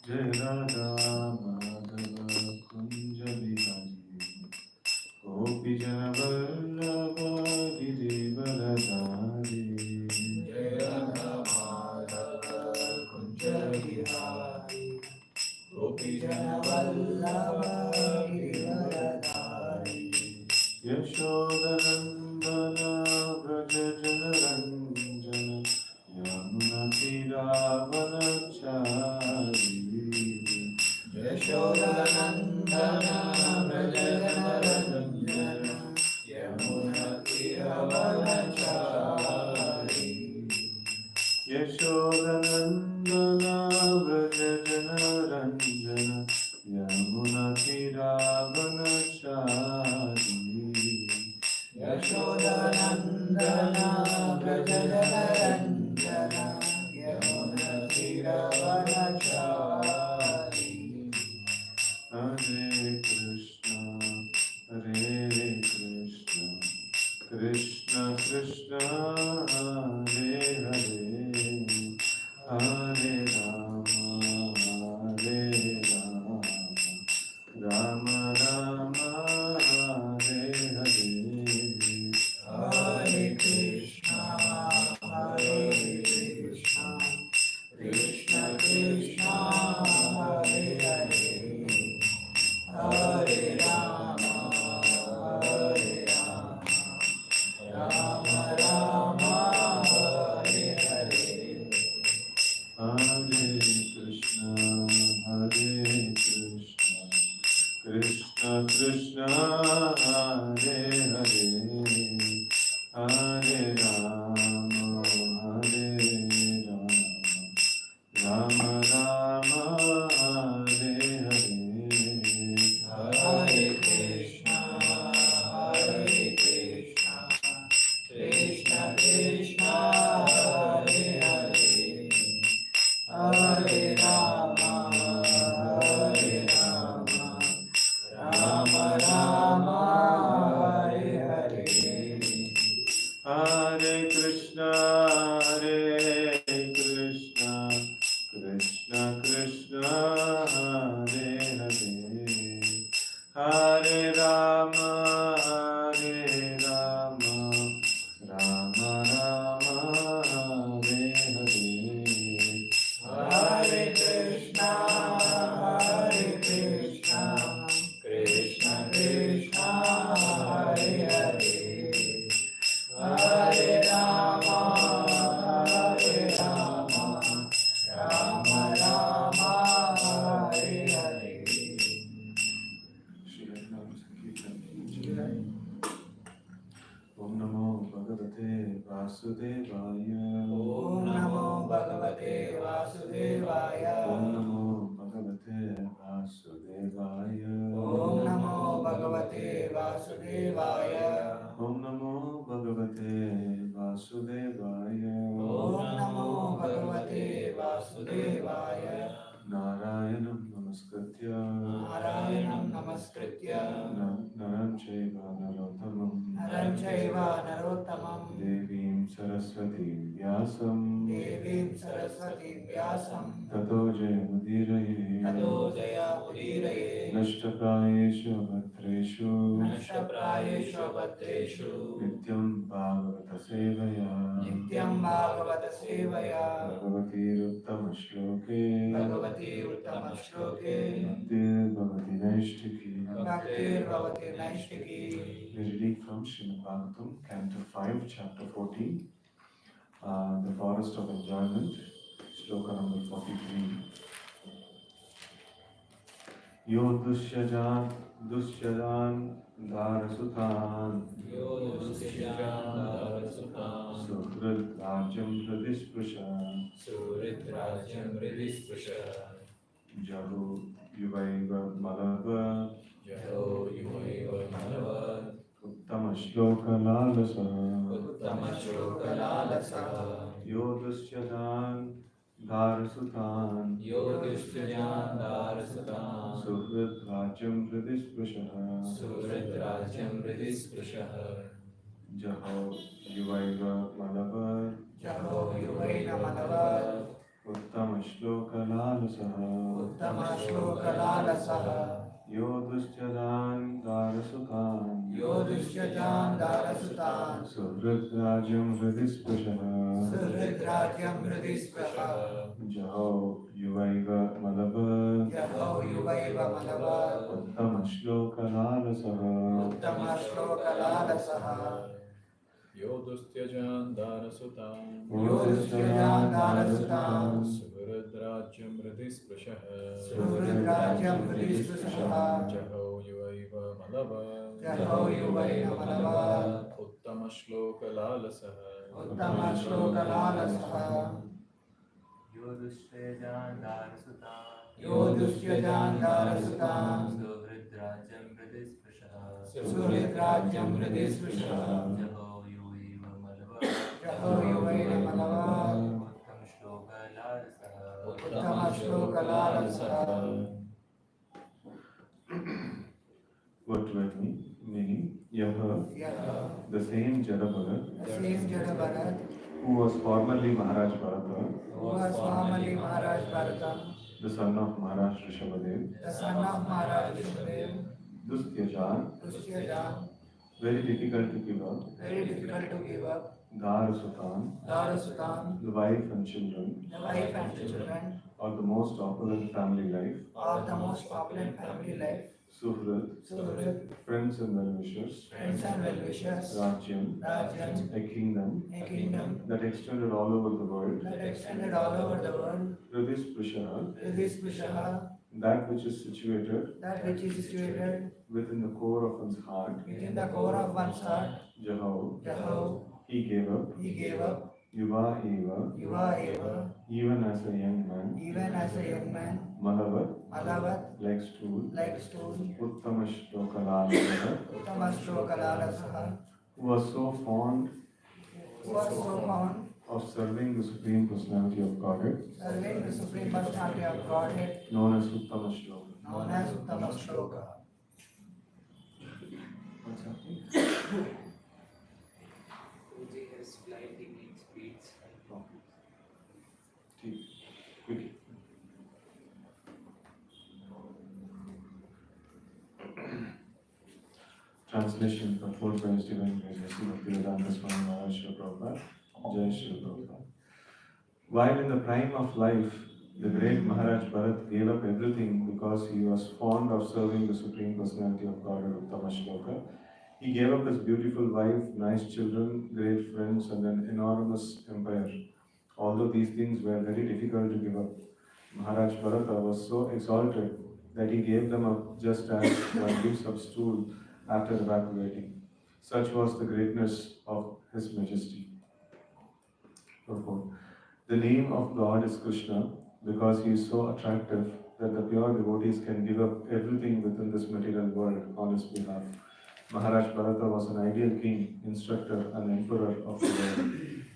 जय राधा माधव कुंज बिहारी गोपी जन वल्लभ गिरिवरधारी जय राधा माधव कुंज बिहारी गोपी जन वल्लभ गिरिवरधारी यशोदनंदन व्रज जनरंजन यमुनातिरावनचारी यशोदनंदन व्रज जनरंजन यमुनातिरावनचारी यशोदनंदन व्रज जनरंजन यमुनातिरावनचारी यशोदनंदन व्रज जनरंजन यमुनातिरावनचारी हरे कृष्ण कृष्ण कृष्ण हरे हरे हरे राम राम राम हरे हरे हरे कृष्ण कृष्ण कृष्ण हरे हरे हरे राम राम राम हरे हरे हरे कृष्ण कृष्ण कृष्ण हरे हरे हरे राम राम राम हरे हरे हरे कृष्ण कृष्ण कृष्ण हरे हरे हरे राम राम राम हरे हरे हरे कृष्ण कृष्ण कृष्ण हरे हरे हरे राम राम राम हरे हरे हरे कृष्ण कृष्ण कृष्ण हरे हरे हरे राम राम राम हरे हरे श्री हरिनाम संकीर्तन की जय। ओम नमो भगवते वासुदेवाय ओम नमो भगवते वासुदेवाय ओम नमो भगवते वासुदेवाय ओम नमो भगवते वासुदेवाय ओम नमो भगवते वासुदेवाय ओम नमो भगवते वासुदेवाय नारायणं नमस्कृत्य नरं चैव नरोत्तमं देवीं सरस्वतीं व्यासं ततो जयमुदीरये नष्टप्रायेषु भद्रेषु नित्यं भागवत सेवया भगवतीरुत्तमश्लोके भक्तिर्भवति नैष्ठिकी We read from Srimad Bhagavatam, Canto 5, Chapter 14, The Forest of Enjoyment, Shloka number 43. Yo dushyajan dharasutan suhrid rajam hridispusha jahu yuvaiva malava uttama shloka lalasa yo dushyajan dharasutan suhrid rajam hridispusha jaho yuvaiva malava उत्तमश्लोकलालसः उत्तमश्लोकलालसः यो दुश्चरान् दारसुतान् यो दुष्यजान् दारसुतान् सुहृद्राज्यं हृदि स्पृशः सुहृद्राज्यं हृदि स्पृशः जहौ युवैव मलभ यहौ युवैव मलवत् उत्तमश्लोकलालसः उत्तमश्लोकलालसः यो दुस्त्यजान् दारसुतान् यो दुष्यजान् दारसुतान् सुहृद्राज्यं हृदि स्पृशः सुहृद्राज्यं हृदि स्पृशः जहौ युवैव मलव यहौ युवैव मलवत् उत्तमश्लोकलालसः उत्तमश्लोकलालसः यो दुष्यजान् दारसुतान् यो दुष्यजान् दारसुतान् सुहृद्राज्यं हृदि स्पृशः सुहृद्राज्यं हृदि स्पृशः जहो युवैव मलवः यहौ युवैव मलवत् उत्तमश्लोकलालसः उत्तमश्लोकलालसः What do I mean? Yaha, the same Jadabharat, The same Jadabharat, who was formerly Maharaj Bharata, who was formerly Maharaj Bharata, the son of Maharaj Rishabhadev, the son of Maharaj Vishnudev, Dustyajan, Dustyajan, very difficult to give up, very difficult to give up, Darasutan, Darasutan, the wife and children, the wife and children, of the most opulent family life, of the most opulent family life, Suhrid, Suhrid, friends and well-wishers, friends and well-wishers, Rajyam, Rajyam, a kingdom a kingdom that extended all over the world, that extended all over the world, Hridis Prishara, Hridis Prishaha, that which is situated that which is situated within the core of one's heart, within the core of one's heart, Jahau, Yahoo, he gave up, Yuva Eva, Yuva Eva, even as a young man, even as a young man, Malavat, Malavat, like stool, like stone, Uttamash Uttamashlokalalasaha, who was so fond who was so fond of serving the Supreme Personality of Godhead, serving the Supreme Personality of Godhead, known as Uttamashloka. known as Uttamashloka. What's happening? Prabhuji has slightly mixed speeds. Quickly. Translation purport by His Divine Grace, Sri Bhaktivedanta Swami Maharaj Srila Prabhupada, Jai Srila Prabhupada. While in the prime of life, the great Maharaj Bharat gave up everything because he was fond of serving the Supreme Personality of God, Uttamashloka. He gave up his beautiful wife, nice children, great friends, and an enormous empire. Although these things were very difficult to give up, Maharaj Bharata was so exalted that he gave them up just as one gives up stool after evacuating. Such was the greatness of His Majesty. Purport. The name of God is Krishna because he is so attractive that the pure devotees can give up everything within this material world on his behalf. Maharaj Bharata was an ideal king, instructor, and emperor of the world.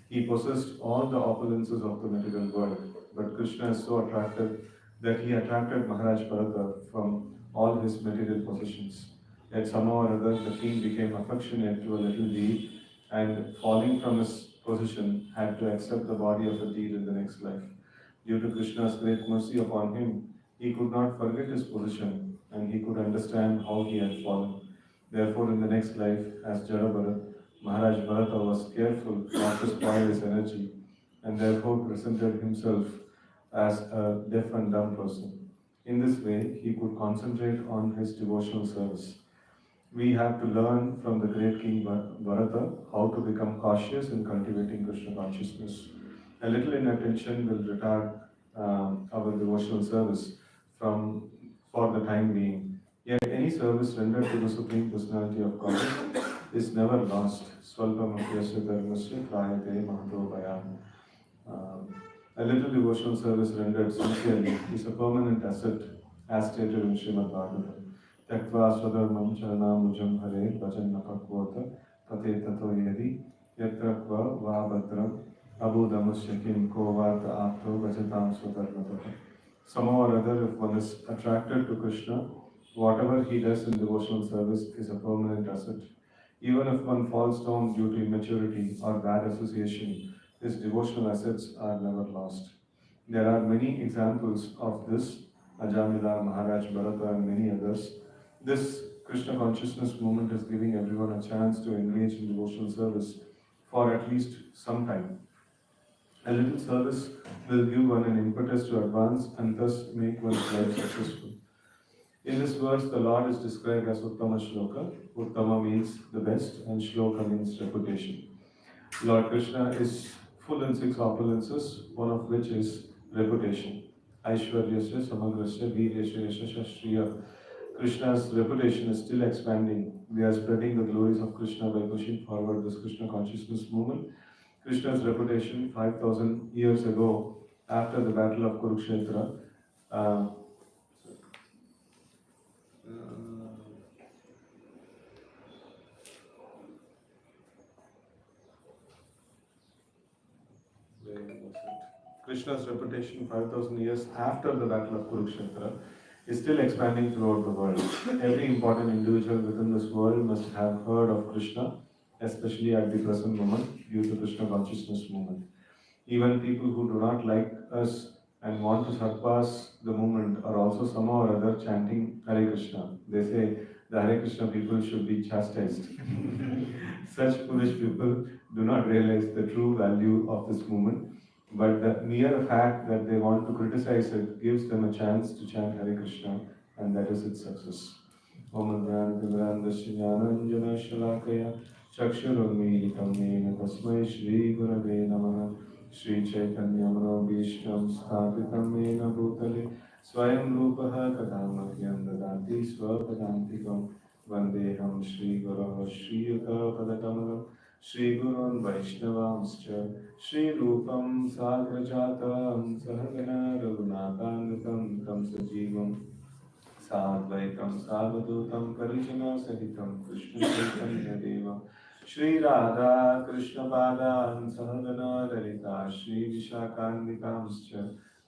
He possessed all the opulences of the material world, but Krishna is so attractive that he attracted Maharaj Bharata from all his material possessions. Yet somehow or other, the king became affectionate to a little deed and, falling from his position, had to accept the body of a deed in the next life. Due to Krishna's great mercy upon him, he could not forget his position and he could understand how he had fallen. Therefore, in the next life, as Jadabharat, Maharaj Bharata was careful not to spoil his energy and therefore presented himself as a deaf and dumb person. In this way, he could concentrate on his devotional service. We have to learn from the great King Bharata how to become cautious in cultivating Krishna consciousness. A little inattention will retard our devotional service for the time being. Yet any service rendered to the Supreme Personality of God is never lost. Swalpamatyasya dharmasya prayate mahato bhayam. A little devotional service rendered sincerely is a permanent asset, as stated in Srimad Bhagavatam. Taktva swadharmam charanamujam hare bhajanapakvota tate tato yadi yatrakva va bhadram abhudamusya kim kovata apto bhajatam swadharmataha. Somehow or other, if one is attracted to Krishna, whatever he does in devotional service is a permanent asset. Even if one falls down due to immaturity or bad association, his devotional assets are never lost. There are many examples of this, Ajamila, Maharaj Bharata, and many others. This Krishna consciousness movement is giving everyone a chance to engage in devotional service for at least some time. A little service will give one an impetus to advance and thus make one's life successful. In this verse, the Lord is described as Uttama Shloka. Uttama means the best, and Shloka means reputation. Lord Krishna is full in six opulences, one of which is reputation. Aishwaryasya, Samagrasya, Veeryasya, Yashasya, Shriya. Krishna's reputation is still expanding. We are spreading the glories of Krishna by pushing forward this Krishna consciousness movement. Krishna's reputation 5,000 years ago, after the battle of Kurukshetra, uh, Krishna's reputation 5,000 years after the battle of Kurukshetra is still expanding throughout the world. Every important individual within this world must have heard of Krishna, especially at the present moment due to Krishna consciousness movement. Even people who do not like us and want to surpass the movement are also somehow or other chanting Hare Krishna. They say the Hare Krishna people should be chastised. Such foolish people do not realize the true value of this movement, but the mere fact that they want to criticize it gives them a chance to chant Hare Krishna, and that is its success. Om Adhyana Jnananjana Shalakaya Chakshurunmilitam Yena Tasmai Shri Gurave Namaha Shri Chaitanya Manobhishtam Sthapitam Yena Bhutale Swayam Rupaha Kadamahyam Dadati Swapadantikam Vandeham Shri Guru Shri Yuta Padakamalam Shri Gurun Vaishnavamscha Shri Rupam Sagrajatam Sahagana Raghunathanitam Tam Sajivam Sadvaitam Savadutam Parijana Sahitam Krishna Chaitanya Deva Shri Radha Krishna Padan Sahagana Lalita Shri Vishakandikam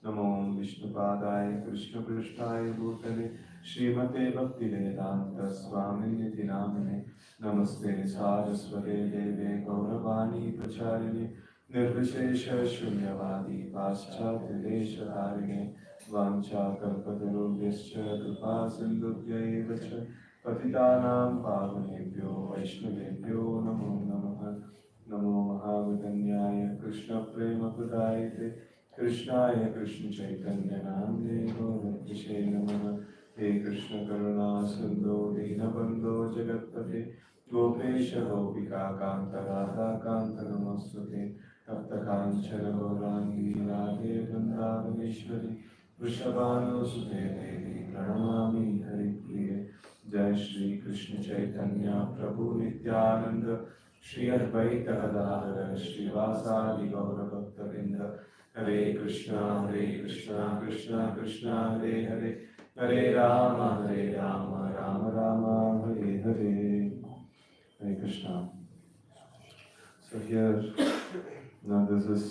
Namo Vishnu Padaya Krishna Krishnaya Bhutale Srimate Bhakti Vedanta Swami Niti Namane Namaste Saraswate Deve Gauravani Pracharini Nirvishesha Shunyavadi Paschatya Desha Tarine Vancha Kalpatarubhyascha Kripa Sindhubhya Evacha Patitanam Pavanebhyo Vaishnavebhyo Namo Namaha Namo Mahavitanyaya Krishna Prema Pradayate Krishnaya Krishna Chaitanya Namne Gaurabhishe Namaha He Krishna Karuna Sindhu Dinabandho Jagatpate Gopesha Gopika Kanta Radha Kanta Namostute Tapta Kanchana Gaurangi Radhe Vrindavaneshwari Vrishabhanu Sute Devi Pranamami Hari Priye Jai Shri Krishna Chaitanya Prabhu Nityananda Shri Advaita Gadadhara Shri Vasadi Gaura Bhakta Vrinda Hare Krishna Krishna Krishna Hare Hare Hare Rama Rama Rama Hare Hare Hare Krishna. So here, now this is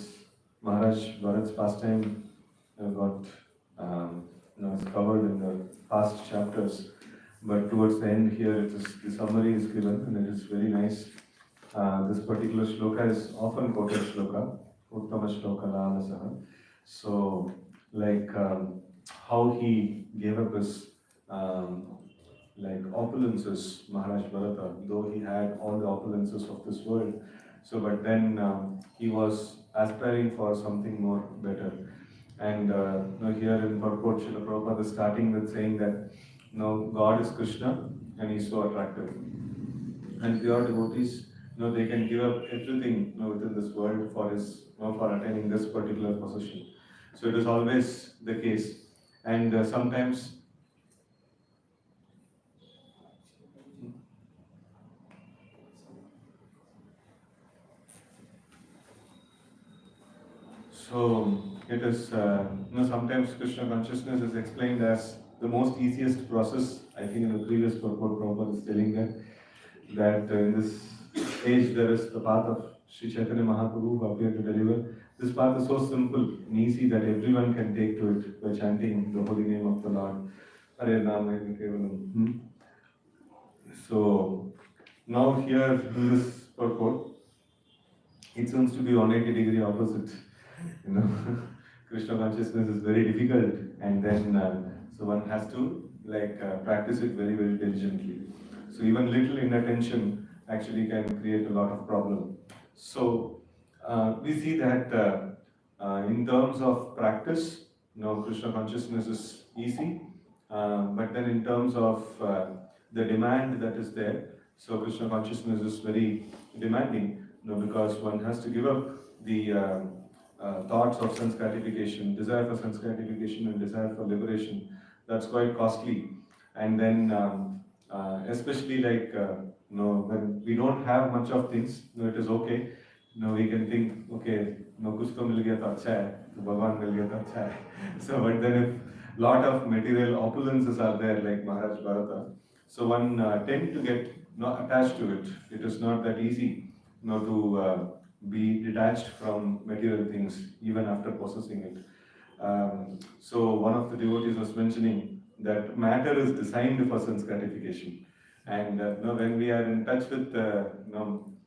Maharaj Bharat's pastime got it's covered in the past chapters, but towards the end here, the summary is given, and it is very nice. This particular shloka is often quoted shloka, Uttama Shloka Lalasaha. So, like how he gave up his opulences, Maharaj Bharata, though he had all the opulences of this world. So, but then he was aspiring for something more better. And here in purport, Srila Prabhupada is starting with saying that God is Krishna and He is so attractive. And pure devotees, they can give up everything within this world for for attaining this particular position. So it is always the case. And sometimes so it is, sometimes Krishna consciousness is explained as the most easiest process. I think in the previous purport, Prabhupada is telling that in this age there is the path of Sri Chaitanya Mahaprabhu who appeared to deliver. This path is so simple and easy that everyone can take to it by chanting the holy name of the Lord. Hare Nama Kevalam. So now here in this purport, it seems to be 180-degree opposite. Krishna consciousness is very difficult, and then so one has to practice it very very diligently. So even little inattention actually can create a lot of problem. So we see that in terms of practice, Krishna consciousness is easy, but then in terms of the demand that is there, so Krishna consciousness is very demanding, because one has to give up the thoughts of sense gratification, desire for sense gratification and desire for liberation. That's quite costly. And then especially when we don't have much of things, it is okay. We can think, okay, kuch to mil gaya to acha hai, to Bhagwan mil gaya to acha hai. So, but then if lot of material opulences are there, like Maharaj Bharata, so one tend to get attached to it. It is not that easy, to be detached from material things even after possessing it. So one of the devotees was mentioning that matter is designed for sense gratification, and when we are in touch with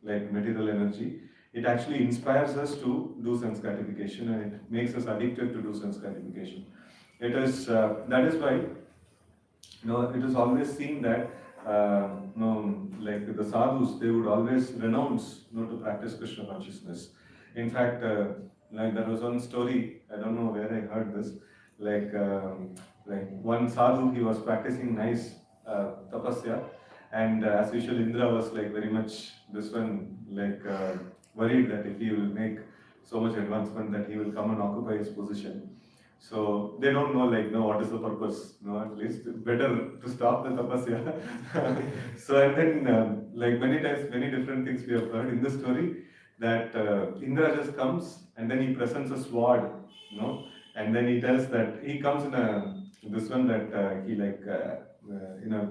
material energy, it actually inspires us to do sense gratification, and it makes us addicted to do sense gratification. It is that is why it is always seen that like the sadhus, they would always renounce to practice Krishna consciousness. In fact, like there was one story, I don't know where I heard this, like one sadhu, he was practicing nice tapasya, and as usual Indra was like very much this one worried that if he will make so much advancement that he will come and occupy his position. So they don't know what is the purpose. At least better to stop the tapasya. So and then many times, many different things we have heard in the story, that Indra just comes and then he presents a sword, and then he tells that he comes in this one that he in a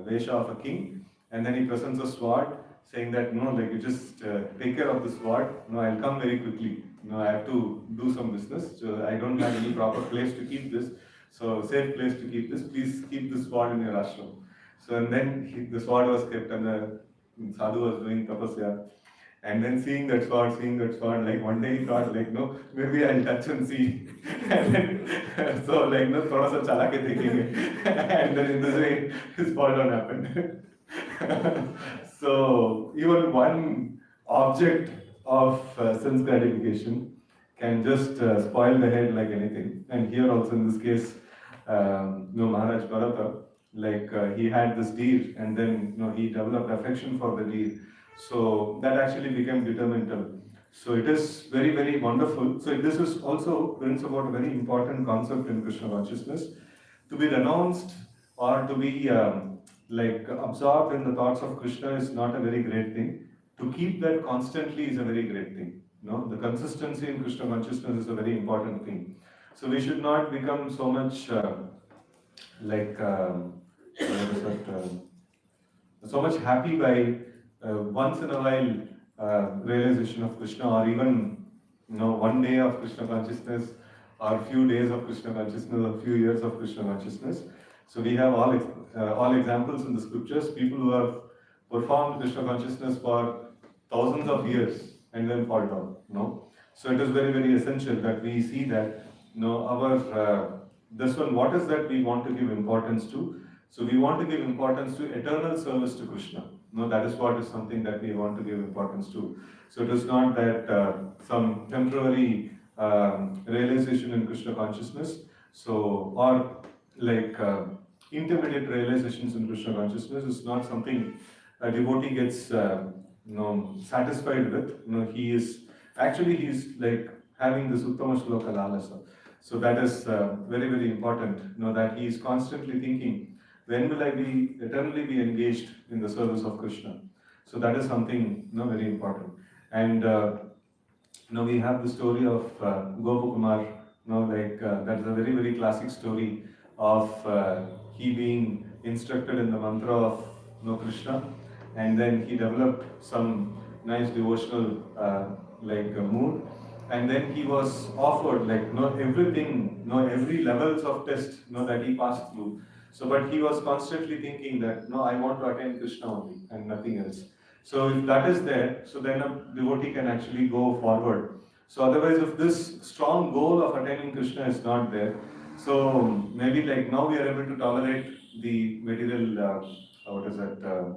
Vesha of a king, and then he presents a sword, saying that you just take care of the sword. I'll come very quickly. I have to do some business, so I don't have any proper place to keep this. So safe place to keep this. Please keep the sword in your ashram. So and then the sword was kept, and the sadhu was doing tapasya. And then seeing that sword, like one day he thought, maybe I'll touch and see. And then, so thoda sa chala ke dekhenge. And then in this way, his fall down happened. So even one object of sense gratification can just spoil the head like anything. And here also in this case, Maharaj Bharata, he had this deer, and then he developed affection for the deer. So that actually became detrimental. So it is very, very wonderful. So this is also brings about a very important concept in Krishna consciousness. To be renounced or to be absorbed in the thoughts of Krishna is not a very great thing. To keep that constantly is a very great thing. The consistency in Krishna consciousness is a very important thing. So we should not become so much so much happy by once in a while realization of Krishna, or even one day of Krishna consciousness, or few days of Krishna consciousness, or few years of Krishna consciousness. So we have all examples in the scriptures, people who have performed Krishna consciousness for thousands of years and then fall down. So it is very, very essential that we see that our this one, what is that we want to give importance to? So we want to give importance to eternal service to Krishna. That is what is something that we want to give importance to. So it is not that some temporary realization in Krishna consciousness, so or intermediate realizations in Krishna consciousness is not something a devotee gets satisfied with. He is having this Uttama Shloka Lalasa. So that is very, very important. That he is constantly thinking, when will I be eternally be engaged in the service of Krishna? So that is something very important. And we have the story of Gopakumar. That is a very, very classic story of he being instructed in the mantra of Krishna, and then he developed some nice devotional mood, and then he was offered everything, every levels of test that he passed through. So, but he was constantly thinking that I want to attain Krishna only and nothing else. So if that is there, so then a devotee can actually go forward So otherwise, if this strong goal of attaining Krishna is not there, so maybe like now we are able to tolerate the material, what is that,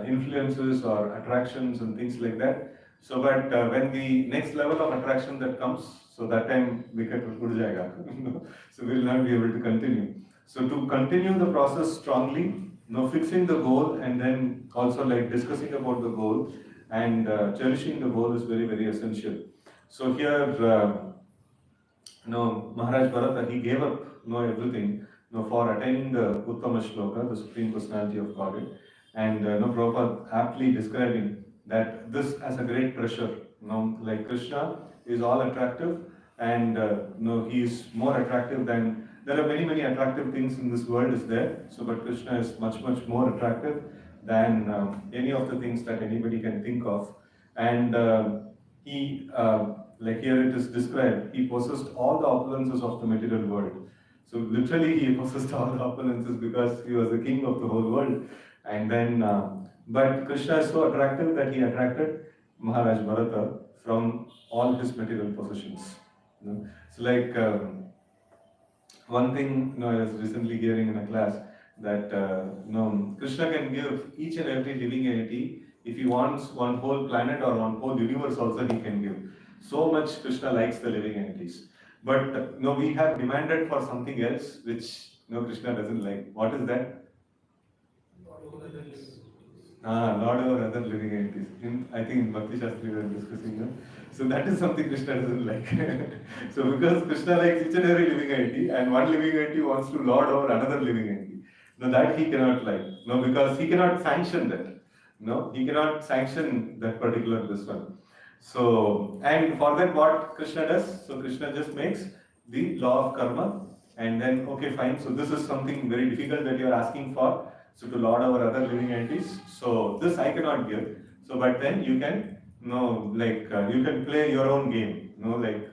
influences or attractions and things like that. So, but when the next level of attraction that comes, so that time wicket will jayega. So we will not be able to continue. So to continue the process strongly, fixing the goal and then also like discussing about the goal and cherishing the goal is very, very essential. So here, Maharaj Bharata, he gave up everything for attaining the Uttama Shloka, the Supreme Personality of Godhead. And Prabhupada aptly describing that this as a great treasure. Like Krishna is all attractive, and he is more attractive than, there are many, many attractive things in this world is there. So, but Krishna is much, much more attractive than any of the things that anybody can think of. And he, like here it is described, he possessed all the opulences of the material world. So literally he possessed all the opulences because he was the king of the whole world. And then, but Krishna is so attractive that he attracted Maharaj Bharata from all his material possessions. So like one thing I was recently hearing in a class that Krishna can give each and every living entity. If he wants one whole planet or one whole universe also he can give. So much Krishna likes the living entities. But we have demanded for something else which Krishna doesn't like. What is that? Lord over other living entities. I think in Bhakti Shastri we were discussing that. So that is something Krishna doesn't like. So because Krishna likes each and every living entity and one living entity wants to lord over another living entity. That he cannot like. Because he cannot sanction that. He cannot sanction that particular this one. So, and for that what Krishna does? So Krishna just makes the law of karma and then, okay fine, so this is something very difficult that you are asking for. So to lord over other living entities. So this I cannot give. So but then you can, you can play your own game. Like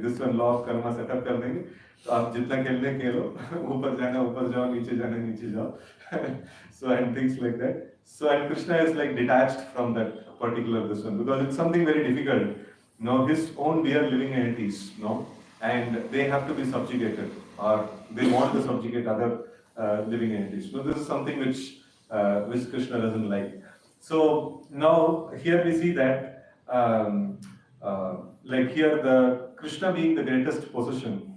this one law of karma set up कर देंगे. तो आप जितना खेलने खेलो, ऊपर जाओ, नीचे जाओ. So and things like that. So and Krishna is like detached from that particular this one because it's something very difficult. His own dear living entities, and they have to be subjugated or they want to subjugate other living entities. So this is something which Krishna doesn't like. So now here we see that like here the Krishna being the greatest possession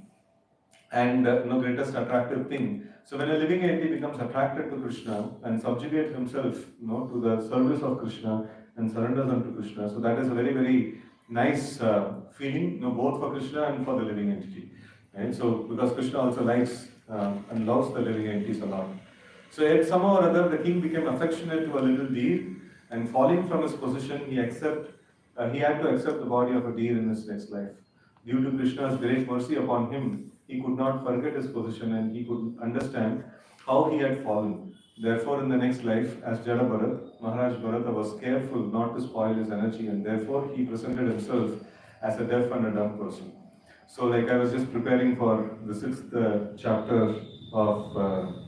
and greatest attractive thing. So when a living entity becomes attracted to Krishna and subjugates himself to the service of Krishna and surrenders unto Krishna, so that is a very, very nice feeling, both for Krishna and for the living entity. Right? So because Krishna also likes and loves the living entities a lot. So yet somehow or other the king became affectionate to a little deer and falling from his position he had to accept the body of a deer in his next life. Due to Krishna's great mercy upon him, he could not forget his position and he could understand how he had fallen. Therefore in the next life, as Jada Bharat, Maharaj Bharata was careful not to spoil his energy and therefore he presented himself as a deaf and a dumb person. So like I was just preparing for the 6th chapter of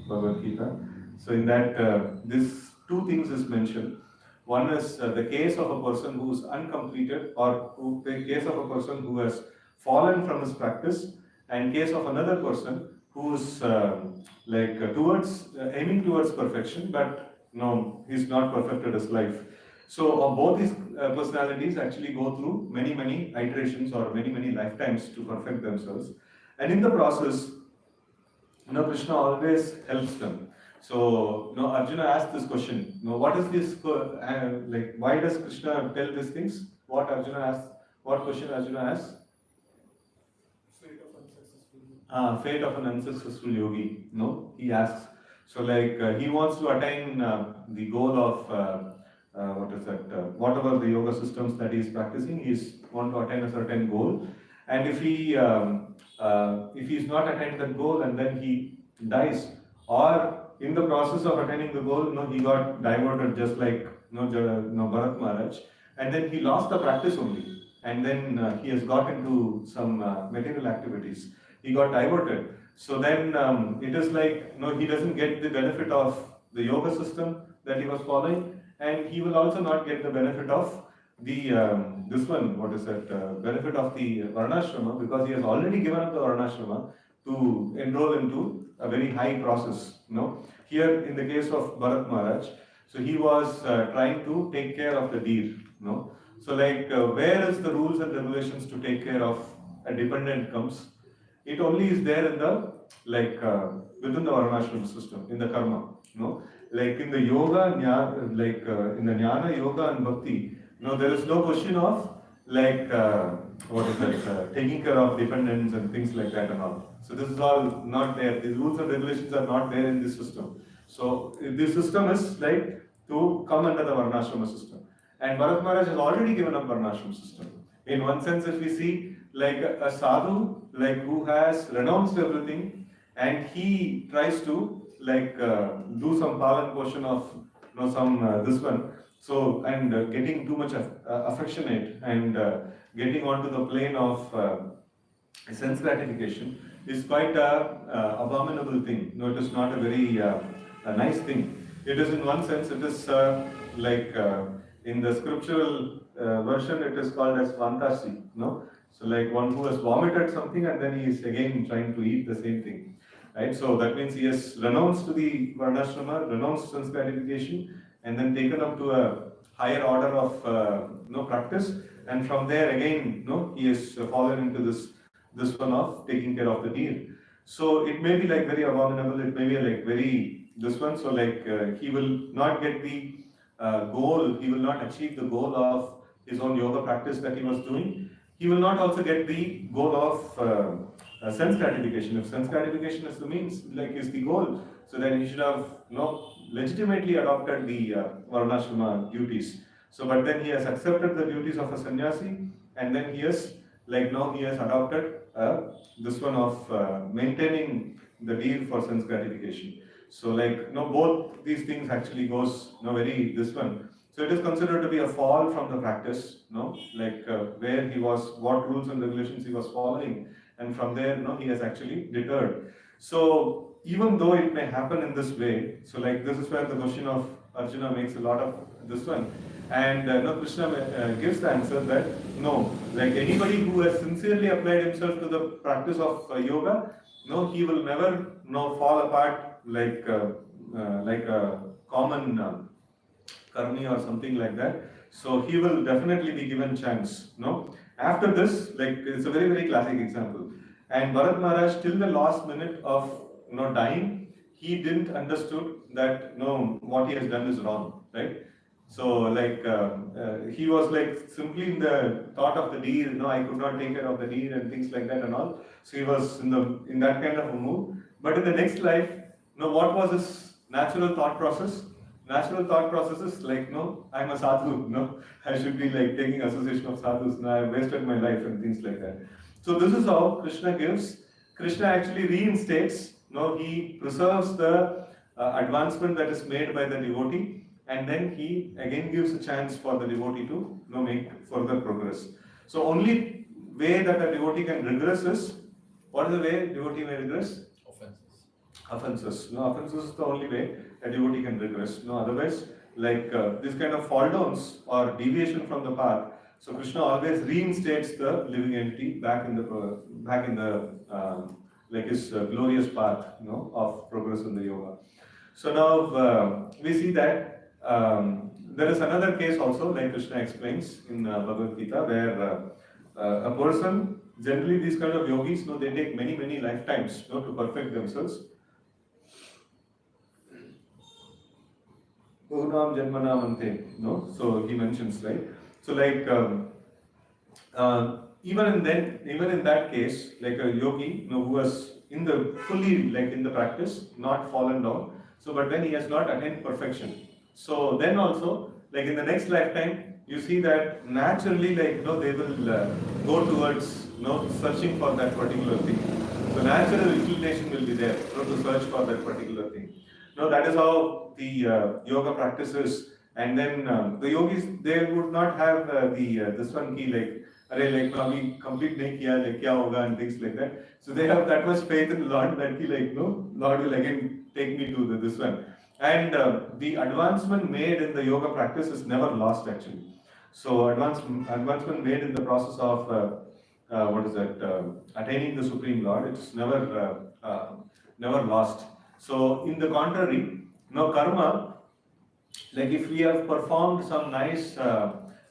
Bhagavad Gita. So in that, these two things is mentioned. One is the case of a person who is uncompleted or the case of a person who has fallen from his practice and case of another person who is aiming towards perfection but he's not perfected his life. So both these personalities actually go through many, many iterations or many, many lifetimes to perfect themselves. And in the process, Krishna always helps them. So Arjuna asked this question, what is this, why does Krishna tell these things? What question Arjuna asked? Fate of an unsuccessful yogi. He asks. So he wants to attain the goal of whatever the yoga systems that he is practicing, he want to attain a certain goal. And if he is not attaining that goal and then he dies, or in the process of attaining the goal, he got diverted just like Bharat Maharaj, and then he lost the practice only, and then he has got into some material activities. He got diverted. So then it is like he doesn't get the benefit of the yoga system that he was following, and he will also not get the benefit of the this one, what is that, benefit of the Varnashrama, because he has already given up the Varnashrama to enroll into a very high process. Here in the case of Bharat Maharaj, so he was trying to take care of the deer. So like where is the rules and regulations to take care of a dependent comes? It only is there in the within the Varnashram system, in the karma. Like in the yoga, in the jnana, yoga and bhakti, there is no question of what is that, taking care of dependents and things like that and all. So this is all not there. These rules and regulations are not there in this system. So this system is like to come under the Varnashrama system. And Bharat Maharaj has already given up Varnashram system. In one sense, if we see like a sadhu, like who has renounced everything, and he tries to do some palan portion of this one. So and getting too much affectionate and getting onto the plane of sense gratification is quite a abominable thing. It is not a very a nice thing. It is in one sense, it is in the scriptural version, it is called as fantasi. So like one who has vomited something and then he is again trying to eat the same thing. Right? So that means he has renounced to the Varnashrama, renounced sense gratification, and then taken up to a higher order of practice, and from there again he has fallen into this one of taking care of the deer. So it may be like very abominable, it may be like very this one, so he will not get the goal, he will not achieve the goal of his own yoga practice that he was doing. He will not also get the goal of sense gratification. If sense gratification is the means, is the goal, so then he should have legitimately adopted the Varnashrama duties. So, but then he has accepted the duties of a sannyasi, and then he has now he has adopted this one of maintaining the deer for sense gratification. So both these things actually goes very this one. So it is considered to be a fall from the practice, where he was, what rules and regulations he was following, and from there he has actually deterred. So even though it may happen in this way, so this is where the question of Arjuna makes a lot of this one. And Krishna gives the answer that no, anybody who has sincerely applied himself to the practice of yoga, he will never fall apart like a common karmi or something like that. So he will definitely be given chance. After this, it's a very, very classic example. And Bharat Maharaj, till the last minute of dying, he didn't understood that what he has done is wrong, right? So he was simply in the thought of the deer, I could not take care of the deer and things like that and all. So he was in that kind of a mood. But in the next life, what was his natural thought process? Natural thought process is I'm a sadhu, I should be taking association of sadhus, I have wasted my life and things like that. So this is how Krishna gives. Krishna actually reinstates, he preserves the advancement that is made by the devotee, and then he again gives a chance for the devotee to make further progress. So only way that a devotee can regress is, what is the way devotee may regress? Offenses. Offenses is the only way a devotee can regress. Otherwise, this kind of fall downs or deviation from the path. So Krishna always reinstates the living entity back in the his glorious path, of progress in the yoga. So now we see that there is another case also, like Krishna explains in Bhagavad Gita, where a person, generally these kind of yogis, they take many, many lifetimes to perfect themselves. Bhunam Janmanamante, so he mentions, right? So even in that case, a yogi, who was fully in the practice, not fallen down. So, but then he has not attained perfection. So then also, in the next lifetime, you see that naturally, they will go towards, searching for that particular thing. So natural inclination will be there, to search for that particular thing. That is how the yoga practice is. And then the yogis, they would not have this one key we complete nahi kiya, kya hoga and things like that. So they have that much faith in the Lord that Lord will again take me to this one. And the advancement made in the yoga practice is never lost actually. So advancement made in the process of attaining the Supreme Lord, it's never lost. So in the contrary, karma, like if we have performed some nice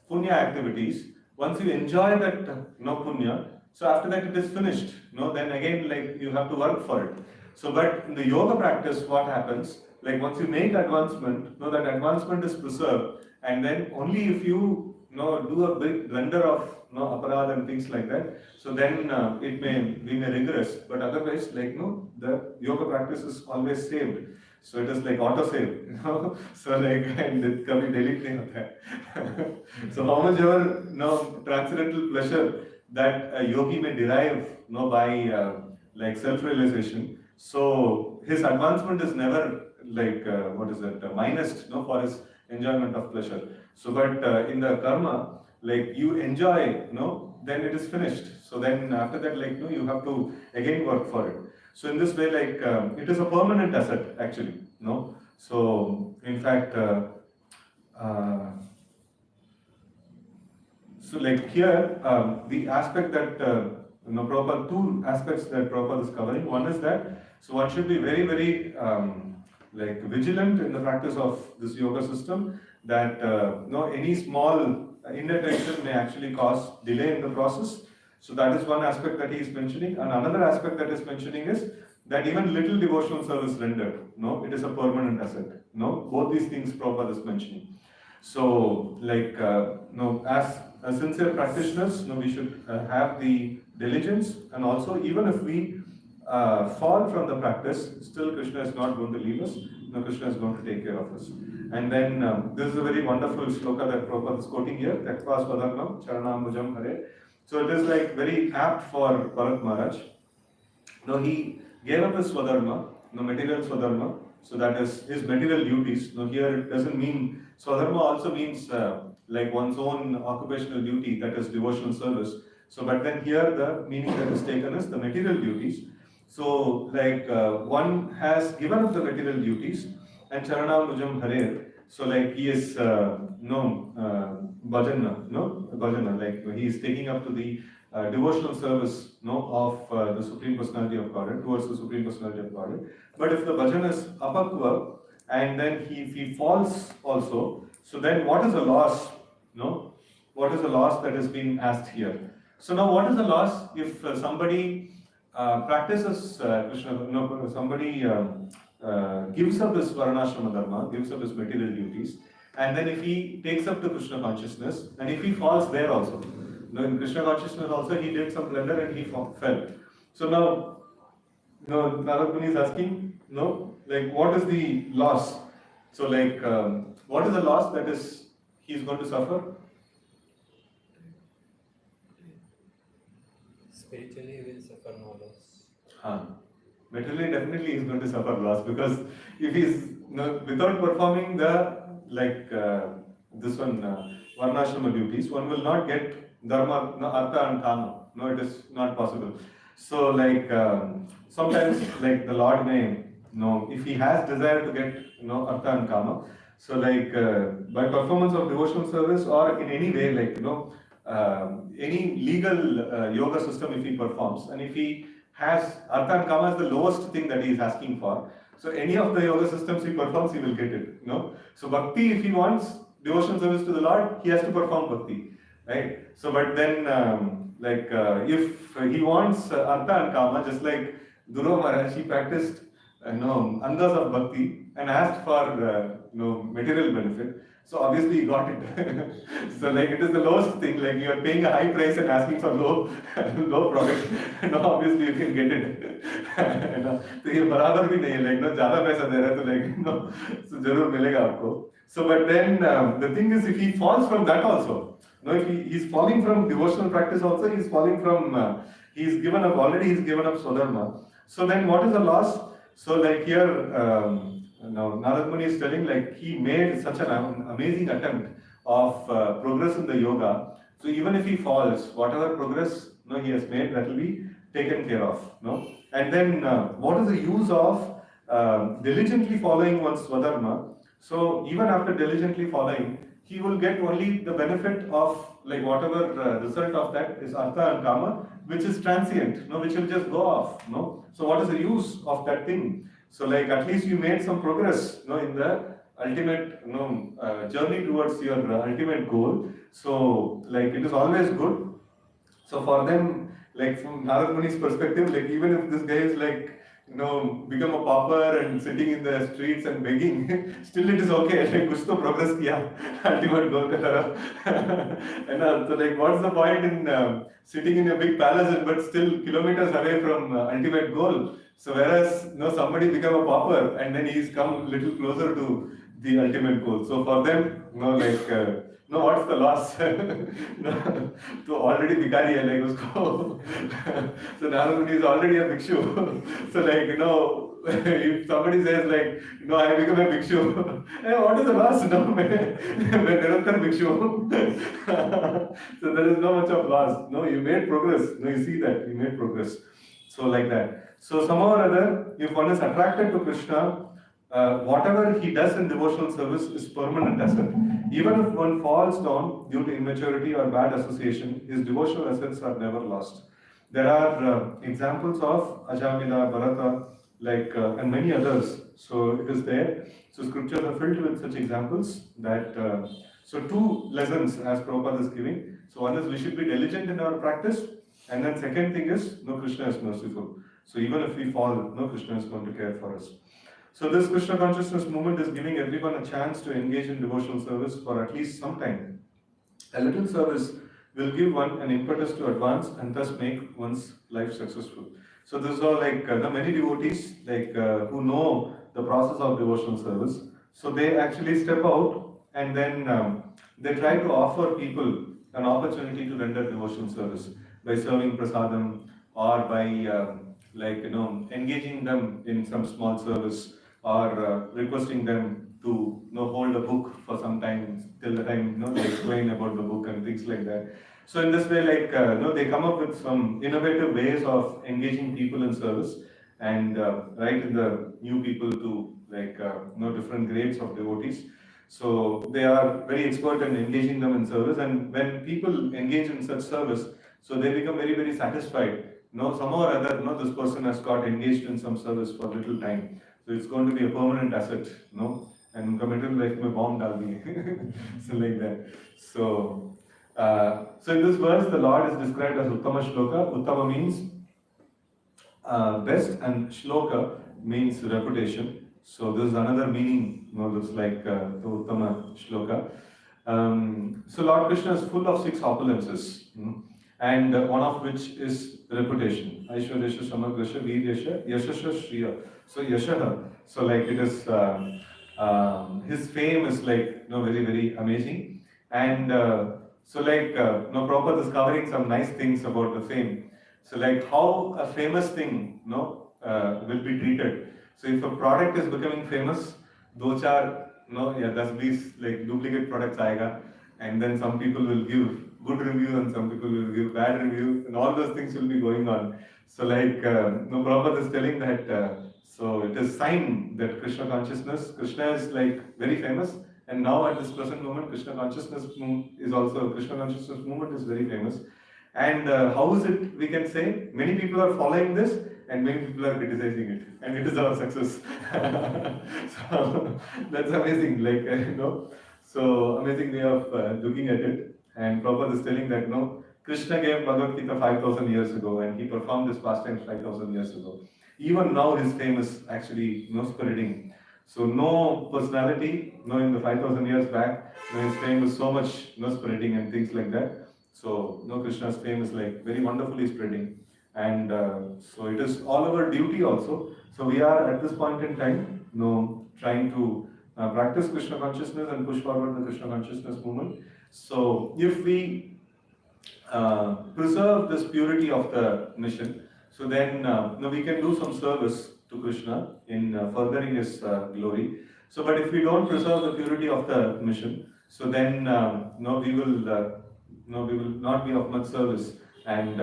punya activities, once you enjoy that punya, so after that it is finished. Then again like you have to work for it. So but in the yoga practice, what happens? Like once you make advancement, that advancement is preserved, and then only if you do a big blunder of aparad and things like that, so then we may regress. But otherwise, like the yoga practice is always saved. So it is like auto save, So like, and it कभी delete नहीं होता है. So how much ever transcendental pleasure that a yogi may derive by like self-realization. So his advancement is never like minus for his enjoyment of pleasure. So but in the karma, like you enjoy, then it is finished. So then after that, like you have to again work for it. So in this way, like it is a permanent asset actually, So in fact, so like here, the aspect that Prabhupada, two aspects that Prabhupada is covering. One is that so one should be very, very like vigilant in the practice of this yoga system. That any small inattention may actually cause delay in the process. So that is one aspect that he is mentioning, and another aspect that is mentioning is that even little devotional service rendered, it is a permanent asset. Both these things Prabhupada is mentioning. So, like, as sincere practitioners, we should have the diligence, and also even if we fall from the practice, still Krishna is not going to leave us. Krishna is going to take care of us. And then this is a very wonderful shloka that Prabhupada is quoting here. Taktva swadharmam charanambujam hare. So it is like very apt for Bharat Maharaj. He gave up his swadharma, material swadharma, so that is his material duties. Here it doesn't mean, swadharma also means like one's own occupational duty, that is devotional service. So but then here the meaning that is taken is the material duties. So like one has given up the material duties and Charanamujam Hare, so like he is bhajana, like he is taking up to the devotional service of the Supreme Personality of Godhead, towards the Supreme Personality of Godhead. But if the bhajan is apakva and then if he falls also, so then what is the loss? What is the loss that is being asked here? So now what is the loss if somebody practices Krishna, somebody gives up his varnashrama dharma, gives up his material duties, and then if he takes up the Krishna consciousness, and if he falls there also, in Krishna consciousness also he did some blunder and he fell. So now, Narad Muni is asking, like what is the loss? So like, what is the loss that is he is going to suffer? Spiritually, we will suffer no loss. Materially, definitely he is going to suffer loss, because if he is without performing the this one varnashrama duties, one will not get dharma, artha and kama. It is not possible. So like sometimes like the Lord may if he has desire to get artha and kama, so like by performance of devotional service or in any way, like any legal yoga system if he performs, and if he has artha and kama is the lowest thing that he is asking for, so any of the yoga systems he performs, he will get it. So bhakti, if he wants devotional service to the Lord, he has to perform bhakti, right? So but then if he wants artha and kama, just like Dhruva Maharaj, he practiced angas of bhakti and asked for material benefit. So obviously he got it. So like it is the lowest thing, like you are paying a high price and asking for low profit. Obviously you can get it. So ये बराबर भी नहीं है, like ज़्यादा पैसा दे रहा है तो like so जरूर मिलेगा आपको. So but then the thing is, if he falls from that also, if he is falling from devotional practice also, he is falling from he's given up Swadharma. So then what is the loss? So like here now Narad Muni is telling, like he made such an amazing attempt of progress in the yoga. So even if he falls, whatever progress he has made, that will be taken care of. And then what is the use of diligently following one's Swadharma? So even after diligently following, he will get only the benefit of like whatever result of that is artha and kama, which is transient, which will just go off, So what is the use of that thing? So like at least you made some progress, in the ultimate, journey towards your ultimate goal. So like it is always good. So for them, like from Narad Muni's perspective, like even if this guy is like, become a pauper and sitting in the streets and begging, still it is okay. Like kuch to progress kiya, ultimate goal ka taraf. And so like what's the point in sitting in a big palace but still kilometers away from ultimate goal? So whereas somebody become a pauper and then he's come little closer to the ultimate goal. So for them, what's the loss? तो already भिखारी है like उसको. So Narad is already a bhikshu. So like if somebody says like I become a bhikshu, what is the loss? No, मैं निरंतर bhikshu. So there is no much of loss. No, you made progress. No, you see that you made progress. So like that. So somehow or other, if one is attracted to Krishna, whatever he does in devotional service is permanent asset. Even if one falls down due to immaturity or bad association, his devotional assets are never lost. There are examples of Ajamila, Bharata, and many others. So it is there. So scriptures are filled with such examples that. So two lessons as Prabhupada is giving. So one is we should be diligent in our practice, and then second thing is Krishna is merciful. So even if we fall, Krishna is going to care for us. So this Krishna consciousness movement is giving everyone a chance to engage in devotional service for at least some time. A little service will give one an impetus to advance and thus make one's life successful. So this is all like many devotees who know the process of devotional service. So they actually step out and then they try to offer people an opportunity to render devotional service by serving prasadam or by engaging them in some small service, or requesting them to hold a book for some time till the time they explain about the book and things like that. So in this way, they come up with some innovative ways of engaging people in service and right in the new people to different grades of devotees. So they are very expert in engaging them in service, and when people engage in such service, so they become very, very satisfied. Somehow or other, this person has got engaged in some service for little time. So it's going to be a permanent asset, and committed life mein bomb dal diye. So like that. So in this verse, the Lord is described as Uttama Shloka. Uttama means best, and Shloka means reputation. So this is another meaning, looks like the Uttama Shloka. So Lord Krishna is full of 6 opulences, and one of which is reputation. Aishwaryasha, Samagrasha, Viryasha, Yashasha, Shriya. So Yashaha. So it is his fame is very, very amazing. And Prabhupada is covering some nice things about the fame. So how a famous thing will be treated. So if a product is becoming famous, 2-4 10-20 duplicate products aayega, and then some people will give good review and some people will give bad review, and all those things will be going on. So Prabhupada is telling that so it is sign that Krishna consciousness, Krishna is very famous, and now at this present moment Krishna consciousness movement is very famous. And how is it we can say many people are following this and many people are criticizing it, and it is our success. So that's amazing, so amazing way of looking at it. And Prabhupada is telling that Krishna gave Bhagavad Gita 5,000 years ago, and he performed his pastimes 5,000 years ago. Even now his fame is actually spreading. So no personality, in the 5,000 years back, his fame is so much spreading and things like that. So Krishna's fame is very wonderfully spreading. And so it is all our duty also. So we are at this point in time, trying to practice Krishna consciousness and push forward the Krishna consciousness movement. So if we preserve this purity of the mission, so then we can do some service to Krishna in furthering his glory. So, but if we don't preserve the purity of the mission, so then we will not be of much service. And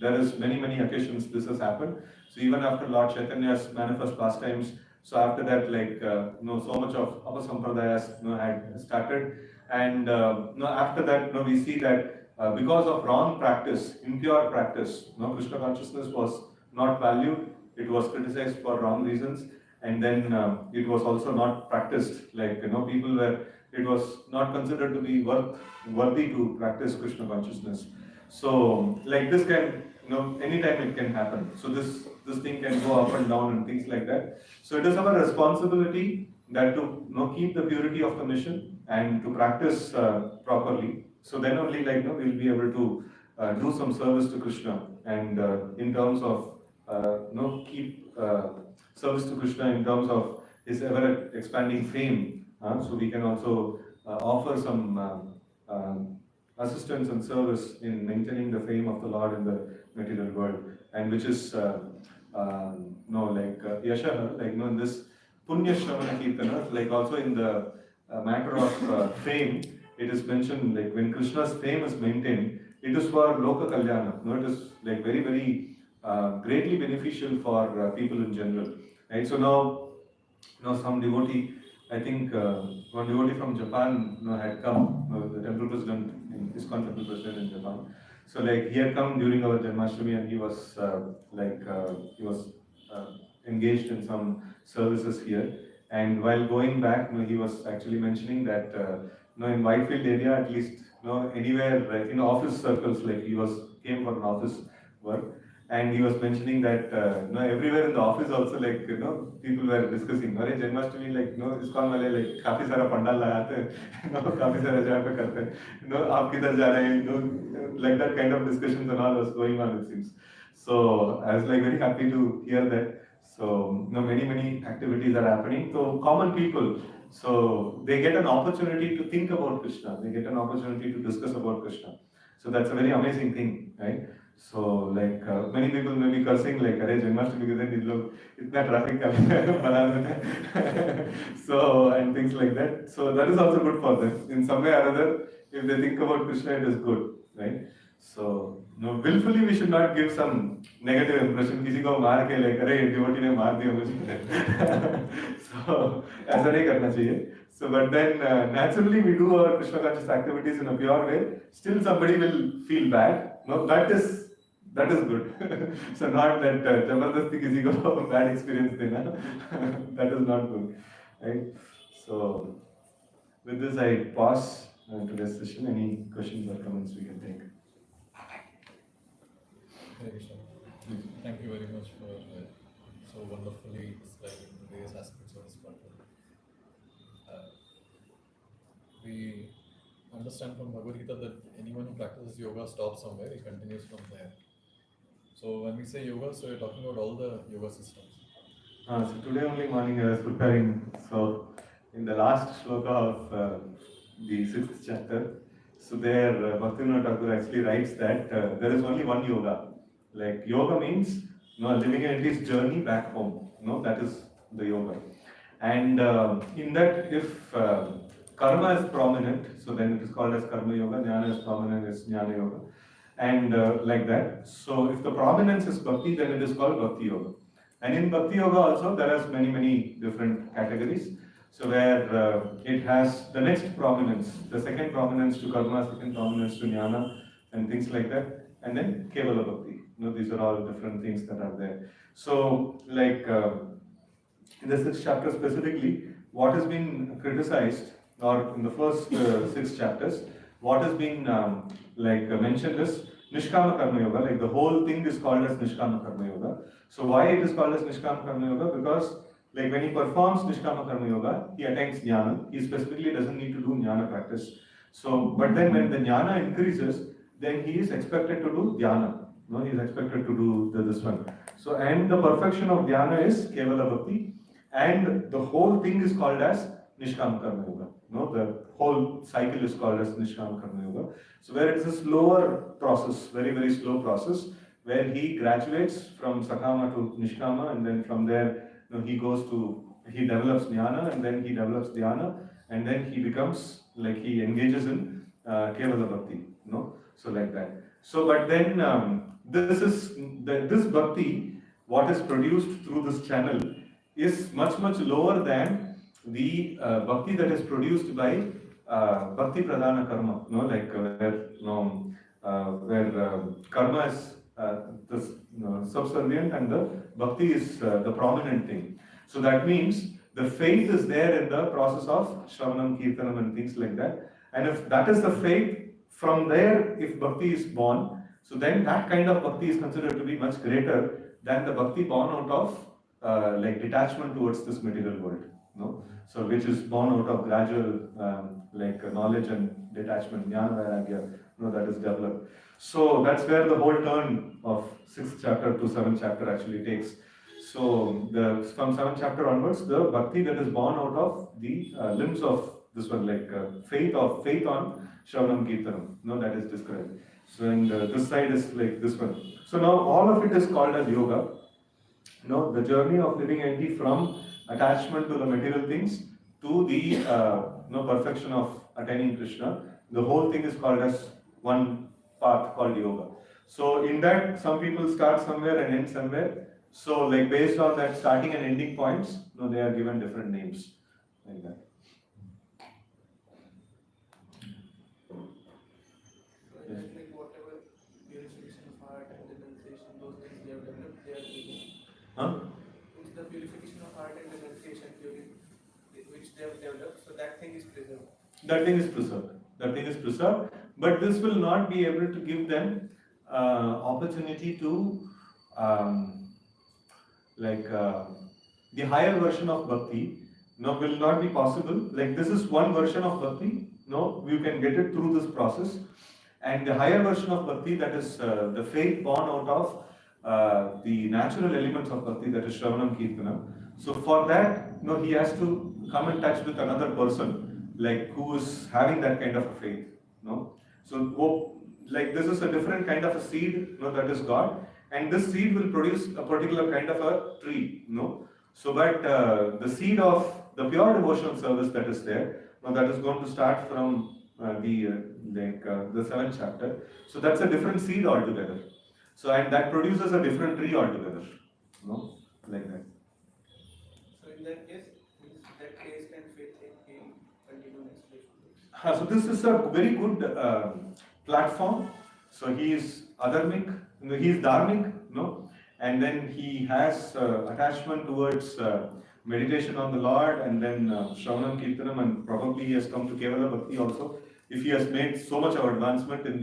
there is many occasions this has happened. So even after Lord Chaitanya's manifest pastimes, So after that, so much of apasampradayas, had started, and after that, we see that because of wrong practice, impure practice, Krishna consciousness was not valued. It was criticized for wrong reasons, and then it was also not practiced. People were. It was not considered to be worthy to practice Krishna consciousness. So, like this can, anytime it can happen. So this thing can go up and down and things like that. So it is our responsibility that to keep the purity of the mission and to practice properly. So then only we'll be able to do some service to Krishna, and in terms of keep service to Krishna in terms of his ever expanding fame. So we can also offer some assistance and service in maintaining the fame of the Lord in the material world, and which is Yasha, in this Punya Shravana Kirtana, also in the matter of fame, it is mentioned when Krishna's fame is maintained, it is for Loka Kalyana. It is very, very greatly beneficial for people in general. Right? So now some devotee, I think one devotee from Japan had come, the temple president, ISKCON temple president in Japan. So he had come during our Janmashtami, and he was engaged in some services here. And while going back, he was actually mentioning that in Whitefield area, at least anywhere in office circles, he came for an office work. And he was mentioning that everywhere in the office also, people were discussing, "Arey Janmashtami, ISKCON wale काफी सारा पंडाल लगाते हैं, काफी सारा जगह पे करते हैं, आप किधर जा रहे हैं, like that kind of discussions and all was going on, it seems." So I was very happy to hear that. So many activities are happening. So common people, so they get an opportunity to think about Krishna. They get an opportunity to discuss about Krishna. So that's a very amazing thing, right? So many people may be cursing "अरे जन्माष्टमी के दिन इन लोग इतना traffic बना देते हैं." So and things like that. So that is also good for them in some way or other. If they think about Krishna, it is good, right? So willfully we should not give some negative impression. किसी को मार के अरे devotee ने मार दिया मुझे. So ऐसा नहीं करना चाहिए. So but then naturally we do our Krishna conscious activities in a pure way. Still somebody will feel bad. No, that is good. So not that जबरदस्ती किसी को bad experience देना. That is not good, right? So with this I pause today's session. Any questions or comments we can take? Hare Krishna. Thank you very much for so wonderfully describing various aspects of this matter. We understand from Bhagavad Gita that anyone who practices yoga stops somewhere, he continues from there. So when we say yoga, so we're talking about all the yoga systems. So today only morning I was preparing, so in the last shloka of the 6th chapter, so there Bhaktivinoda Thakur actually writes that there is only one yoga. Yoga means living an entity journey back home. That is the yoga. And in that, if karma is prominent, so then it is called as karma yoga. Jnana is prominent as jnana yoga, and like that. So if the prominence is bhakti, then it is called bhakti yoga. And in bhakti yoga also there are many different categories. So where it has the next prominence, the second prominence to karma, second prominence to jnana, and things like that, and then kevala bhakti. These are all different things that are there. So in the 6th chapter specifically, what has been criticized, or in the first 6 chapters, what has been mentioned is Nishkama Karma Yoga. The whole thing is called as Nishkama Karma Yoga. So why it is called as Nishkama Karma Yoga? Because when he performs Nishkama Karma Yoga, he attains jnana. He specifically doesn't need to do jnana practice. So, but then when the jnana increases, then he is expected to do dhyana. He is expected to do this one. So, and the perfection of dhyana is Kevala Bhakti, and the whole thing is called as Nishkama Karma Yoga. The whole cycle is called as Nishkama Karma Yoga. So where it is a slower process, very slow process, where he graduates from Sakama to Nishkama, and then from there he develops jnana, and then he develops dhyana, and then he becomes he engages in Kevala Bhakti. So like that. So but then this bhakti, what is produced through this channel, is much lower than the bhakti that is produced by bhakti pradhana karma. Like where karma is the subservient and the bhakti is the prominent thing. So that means the faith is there in the process of Shravanam, Kirtanam and things like that. And if that is the faith, from there if bhakti is born, so then that kind of bhakti is considered to be much greater than the bhakti born out of like detachment towards this material world. So which is born out of gradual knowledge and detachment, jnana vairagya, that is developed. So that's where the whole turn of 6th chapter to 7th chapter actually takes. So from 7th chapter onwards, the bhakti that is born out of the limbs of this one, faith on Shravanam Kirtanam, that is described. So and this side is like this one. So now all of it is called as yoga. The journey of living entity from attachment to the material things to the perfection of attaining Krishna. The whole thing is called as one path called yoga. So in that, some people start somewhere and end somewhere. So like based on that starting and ending points, they are given different names like that. Like whatever purification of heart and renunciation, those things they have developed, they are using. It's the purification of heart and renunciation which they have developed, so that thing is preserved. That thing is preserved. But this will not be able to give them opportunity to the higher version of bhakti. Will not be possible. Like this is one version of bhakti. You can get it through this process. And the higher version of bhakti, that is the faith born out of the natural elements of bhakti, that is Shravanam Kirtanam. So for that, he has to come in touch with another person, like who is having that kind of a faith. So like this is a different kind of a seed, that is God, and this seed will produce a particular kind of a tree. So but the seed of the pure devotional service that is there, that is going to start from the 7th chapter. So that's a different seed altogether. So and that produces a different tree altogether. Like that. So in that case can faith continue next. So this is a very good platform. So he is adharmic, he is dharmic, and then he has attachment towards meditation on the Lord, and then Shravanam Kirtanam, and probably he has come to Kevala Bhakti also, if he has made so much of advancement in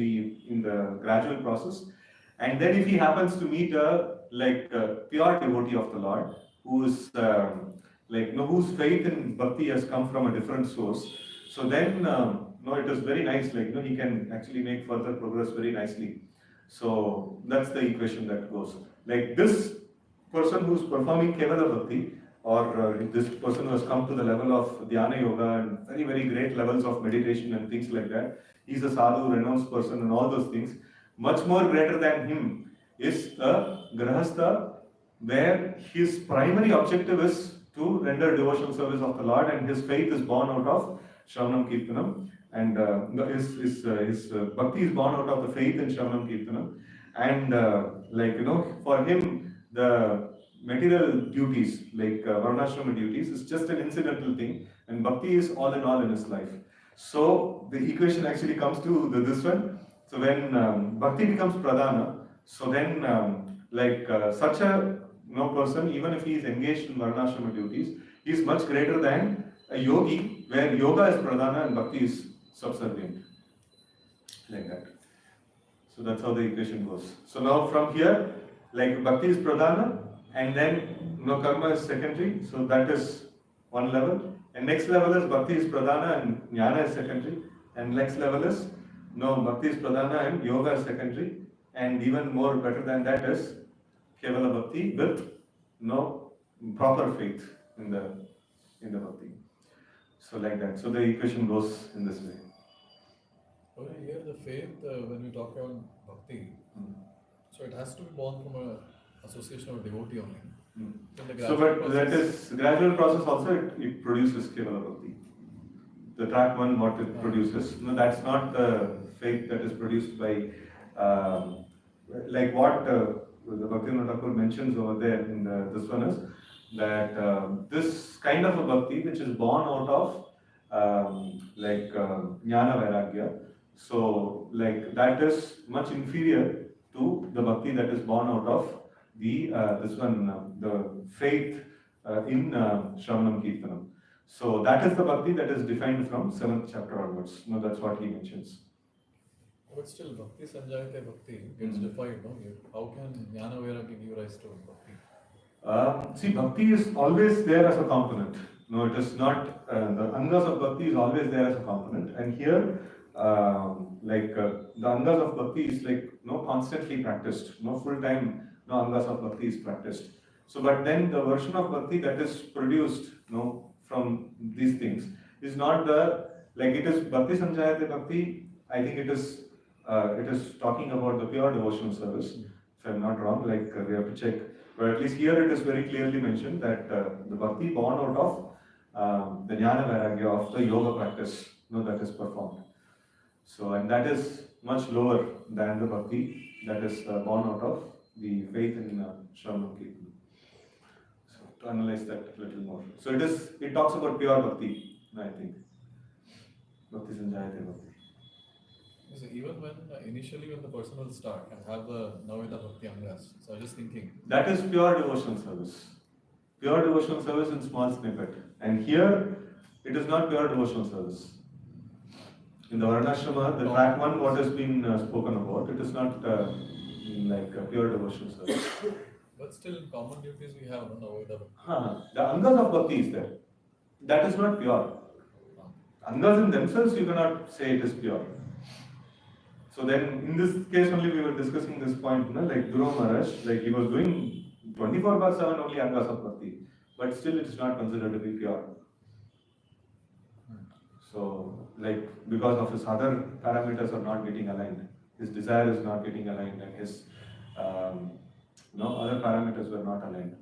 the gradual process. And then if he happens to meet a pure devotee of the Lord, who is whose faith in bhakti has come from a different source, so then it is very nice, he can actually make further progress very nicely. So that's the equation that goes. Like this person who is performing Kevala Bhakti, or this person who has come to the level of Dhyana Yoga and very, very great levels of meditation and things like that, he's a sadhu, renounced person and all those things. Much more greater than him is a Grahastha, where his primary objective is to render devotional service of the Lord, and his faith is born out of Shravanam Kirtanam, and his bhakti is born out of the faith in Shravanam Kirtanam, and for him the material duties, like varnashrama duties, is just an incidental thing, and bhakti is all in his life. So the equation actually comes to this one. So when bhakti becomes pradhana, so then such a person, even if he is engaged in varnashrama duties, he is much greater than a yogi, where yoga is pradhana and bhakti is subservient. Like that. So that's how the equation goes. So now from here, bhakti is pradhana, and then karma is secondary. So that is one level. And next level is bhakti is pradhana and jnana is secondary. And next level is bhakti is pradhana and yoga is secondary. And even more better than that is Kevala Bhakti with proper faith in the bhakti. So like that. So the equation goes in this way. Over here, the faith, when we talk about bhakti, so it has to be born from a association of devotee only. So but that is gradual process also, it produces Kevala Bhakti. The track one, what it produces. That's not the faith that is produced by what the Bhaktivinoda Thakur mentions over there in this one is that this kind of a bhakti which is born out of jnana vairagya, so like that is much inferior to the bhakti that is born out of the the faith in Shravanam Kirtanam. So that is the bhakti that is defined from 7th chapter onwards. No, that's what he mentions. But still, Bhakti Sanjayate Bhakti gets defined, no? How can Jnana Vairagya give rise to Bhakti? See, bhakti is always there as a component. No, it is not. The angas of bhakti is always there as a component, and here, the angas of bhakti is like constantly practiced. No full time, no angas of bhakti is practiced. So, but then the version of bhakti that is produced, from these things is not the it is bhakti sanjayate bhakti. I think it is talking about the pure devotional service. If I'm not wrong, we have to check. But at least here it is very clearly mentioned that the bhakti born out of the jnana vairagya of the yoga practice, that is performed. So, and that is much lower than the bhakti that is born out of the faith in Shravanam Kirtanam. So, to analyze that a little more. So, it talks about pure bhakti, I think. Bhakti Sanjayate Bhakti. So even when initially when the person will start and have the Naveta Bhakti Angas, so I was just thinking. That is pure devotional service. Pure devotional service in small snippet. And here, it is not pure devotional service. In the Varnashrama, the track 1, what has been spoken about, it is not like a pure devotional service. But still, in common duties we have Naveta Bhakti. The Angas of Bhakti is there. That is not pure. Angas in themselves, you cannot say it is pure. So then, in this case only, we were discussing this point, like Guru Maharaj, he was doing 24/7 only Angas of Bhakti, but still it is not considered to be pure. So, because of his other parameters are not getting aligned, his desire is not getting aligned, and his other parameters were not aligned.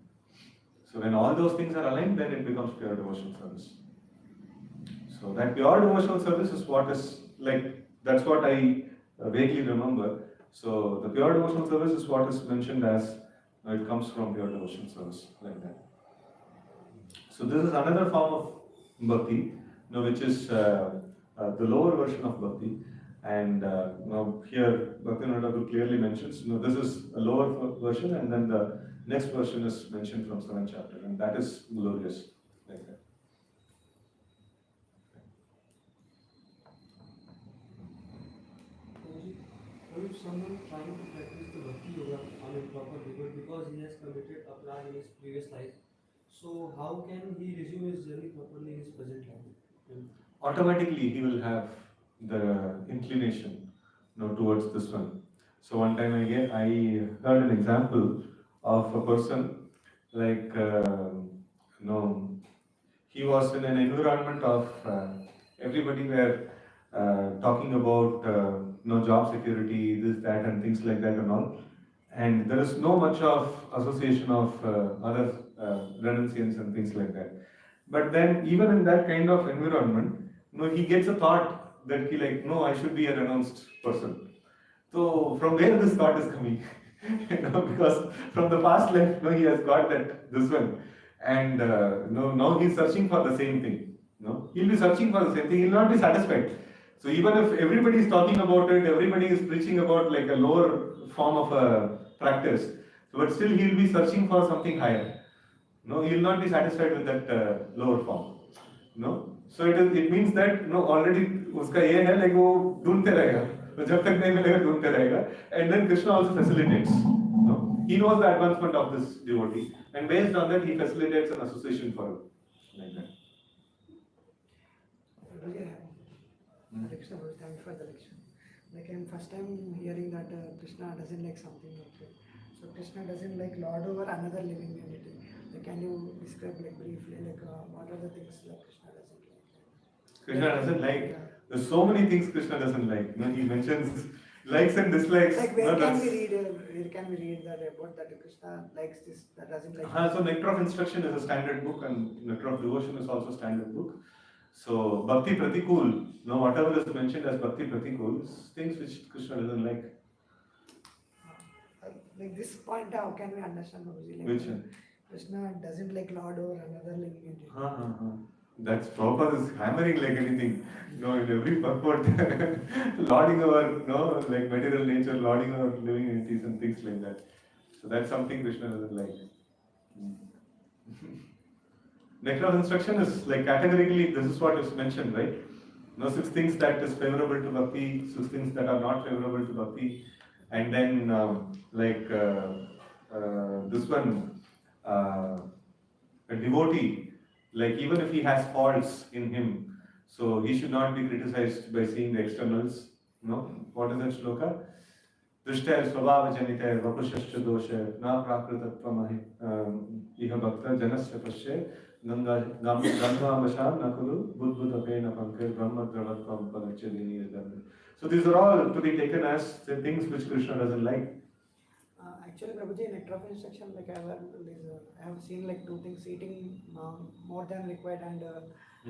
So when all those things are aligned, then it becomes pure devotional service. So that pure devotional service is what is that's what I vaguely remember. So the pure devotional service is what is mentioned as it comes from pure devotional service, like that. So this is another form of bhakti, which is the lower version of bhakti. And now here Bhaktivinoda clearly mentions, this is a lower version, and then the next version is mentioned from 7th chapter, and that is glorious, like that. If someone trying to practice the bhakti yoga on a proper level because he has committed aparad in his previous life, so how can he resume his journey properly in his present life? Automatically he will have the inclination towards this one. So one time I heard an example of a person he was in an environment of everybody were talking about job security, this, that, and things like that and all. And there is no much of association of other renunciants and things like that. But then, even in that kind of environment, he gets a thought that I should be a renounced person. So, from where this thought is coming? Because from the past life, he has got this one. And now he's searching for the same thing. He'll be searching for the same thing, he'll not be satisfied. So even if everybody is talking about it, everybody is preaching about a lower form of a practice, but still he will be searching for something higher. He will not be satisfied with that lower form. So it means that already uska ye hai wo dhoondte rahega. Jab tak nahi milega dhoondte rahega. And then Krishna also facilitates. He knows the advancement of this devotee, and based on that he facilitates an association for him, like that. Krishna, thank you for the lecture. I'm first time hearing that Krishna doesn't like something like that. So Krishna doesn't like lord over another living entity. Can you describe briefly what are the things that Krishna doesn't like? Krishna doesn't like. Yeah. There's so many things Krishna doesn't like. He mentions likes and dislikes. Where can we read that about that Krishna likes this, that doesn't like? So Nectar of Instruction is a standard book, and Nectar of Devotion is also a standard book. So Bhakti Pratikul, whatever is mentioned as Bhakti Pratikul is things which Krishna doesn't like. This point, how can we understand? Which one? Krishna doesn't like Lord over another living entity. That's Prabhupada is hammering like anything. No, in every purport, lauding our like material nature, lauding our living entities and things like that. So that's something Krishna doesn't like. Nectar of instruction is like categorically, this is what is mentioned, right? No six things that is favorable to bhakti, six things that are not favorable to bhakti, and then this one, a devotee, like even if he has faults in him, so he should not be criticized by seeing the externals. No, what is that shloka? दृष्टैर स्वभावजनितैर वपुषश्च दोषैर न प्राकृतत्वमहि इह भक्त जनस्य पश्ये गंगा गंगामशान न कुरु बुद्बुदपेन Pankaj ब्रह्मद्रवत्वं पदच्यते निरदम्. So these are all to be taken as the things which Krishna doesn't like. Actually, Prabhuji, in Nectar of Instruction, like I have seen like two things: eating more than required and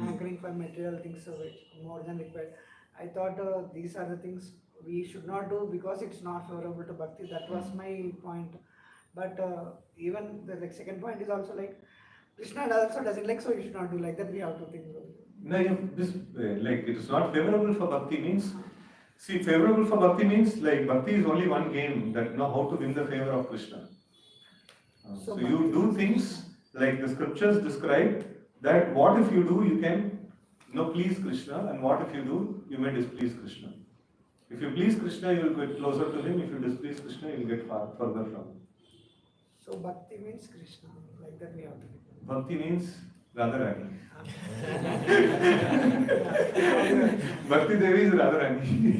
hankering for material things which more than required. I thought these are the things we should not do because it's not favorable to bhakti. That was my point. But even the like second point is also like Krishna also doesn't like, so you should not do like that. We have to think. No, this like it is not favorable for bhakti means. See, favorable for bhakti means like bhakti is only one game that know how to win the favor of Krishna. So you do things like the scriptures describe that what if you do, you can please Krishna, and what if you do, you may displease Krishna. If you please Krishna, you will get closer to him. If you displease Krishna, you will get further from him. So bhakti means Krishna, like that we have to think. Bhakti means Radharani. Bhakti Devi is Radharani.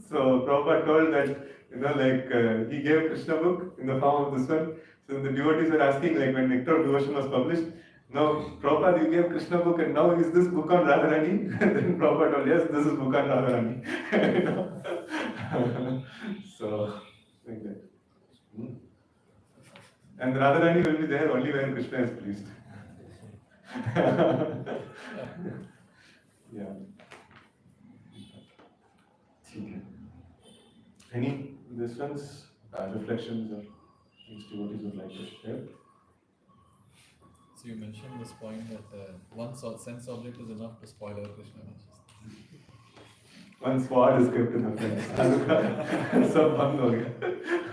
So Prabhupada told that, he gave Krishna book in the form of this one. So the devotees were asking, like when Nectar of Devotion was published, now Prabhupada, you gave Krishna book and now is this book on Radharani? Then Prabhupada told, yes, this is book on Radharani. So, like that. And Radharani will be there only when Krishna is pleased. Yeah. Any this one's reflections or things devotees would like to share? So you mentioned this point that one sense object is enough to spoil our Krishna consciousness. One sword is kept in the fence. सब बंद हो गया.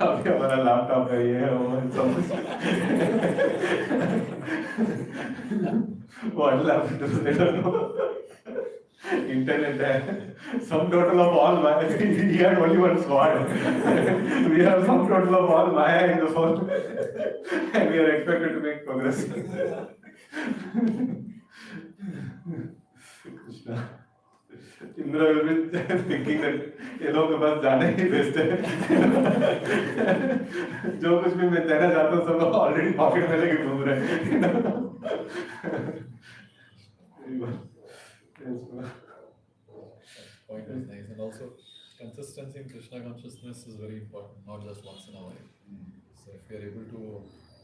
अभी हमारा laptop है ये है वो सब. What will happen to us? I don't know. Internet है. Sum total of all Maya. He had only one sword. We have sum total of all Maya in the phone, and we are expected to make progress. Krishna. Indra will be thinking that ये लोग के पास जाने ही best है. जो कुछ भी मैं देना चाहता हूँ सब ऑलरेडी पॉकेट में लेके घूम रहे हैं. Point is nice, and also consistency in Krishna consciousness is very important, not just once in a while. So if we are able to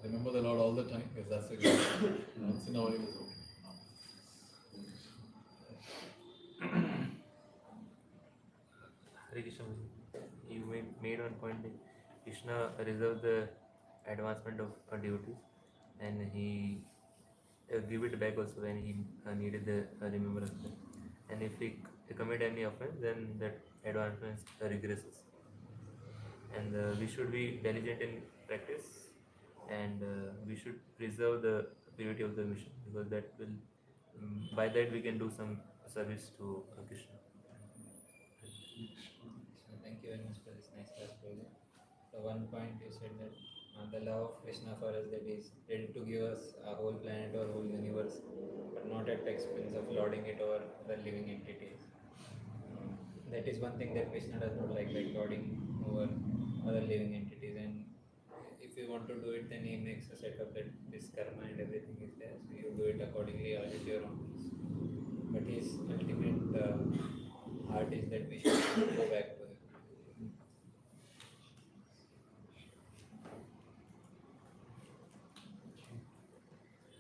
remember the Lord all the time, because that's a good thing. Once in a while is okay. Hare Krishna, you made one point that Krishna reserved the advancement of devotees, and he give it back also when he needed the remembrance. And if we commit any offense, then that advancement regresses. And we should be diligent in practice, and we should preserve the purity of the mission, because that will, by that we can do some service to Krishna. So thank you very much for this nice class, Prabhuji. So one point you said that the love of Krishna for us, that is ready to give us a whole planet or whole universe, but not at the expense of lording it over the living entities. That is one thing that Krishna does not like lording over other living entities. And if you want to do it, then he makes a setup that this karma and everything is there, so you do it accordingly or at your own pace. But his ultimate heart is that we should go back to him.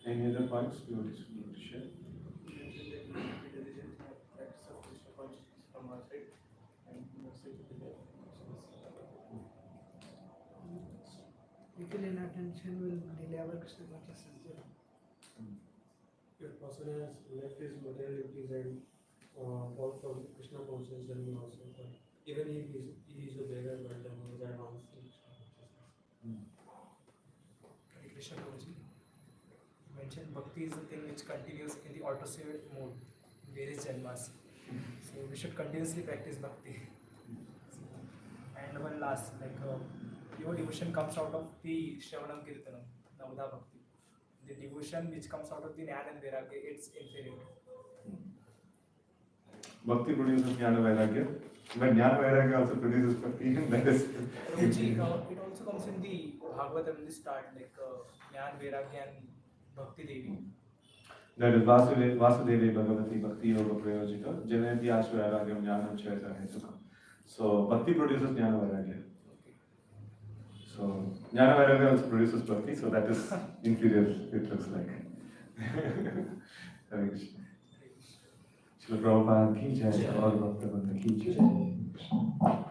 Any other points you want to share? Practice of Krishna consciousness from our side and message to the We skillful inattention will delay our Krishna consciousness journey. If person has left his material duties and fall from Krishna conscious journey also, but even if he is a beggar, but then he is advanced in Krishna consciousness. Hare Krishna Prabhuji. You mentioned bhakti is the thing which continues in the autosave mode in various janmas. So we should continuously practice bhakti. And one last, pure devotion comes out of the Shravanam Kirtanam, Navada Bhakti. The devotion which comes out of the Jnana and Vairagya, it's inferior. Bhakti produces Jnana Vairagya. But Jnana Vairagya also produces Bhakti. That is. Prabhuji, it also comes in the Bhagavatam in the start, Jnana Vairagya and Bhakti Devi. That is Vasudevi Bhagavati Bhakti Yoga Prayojika. Janeti Ashu Vairagyam Jnanam Chaita Hetukam. So Bhakti produces Jnana Vairagya. So Jnana Vairagya also produces Bhakti, so that is inferior, it looks like. Hare Krishna. Srila Prabhupada ki jai, aur Bhakta Vrinda ki jai.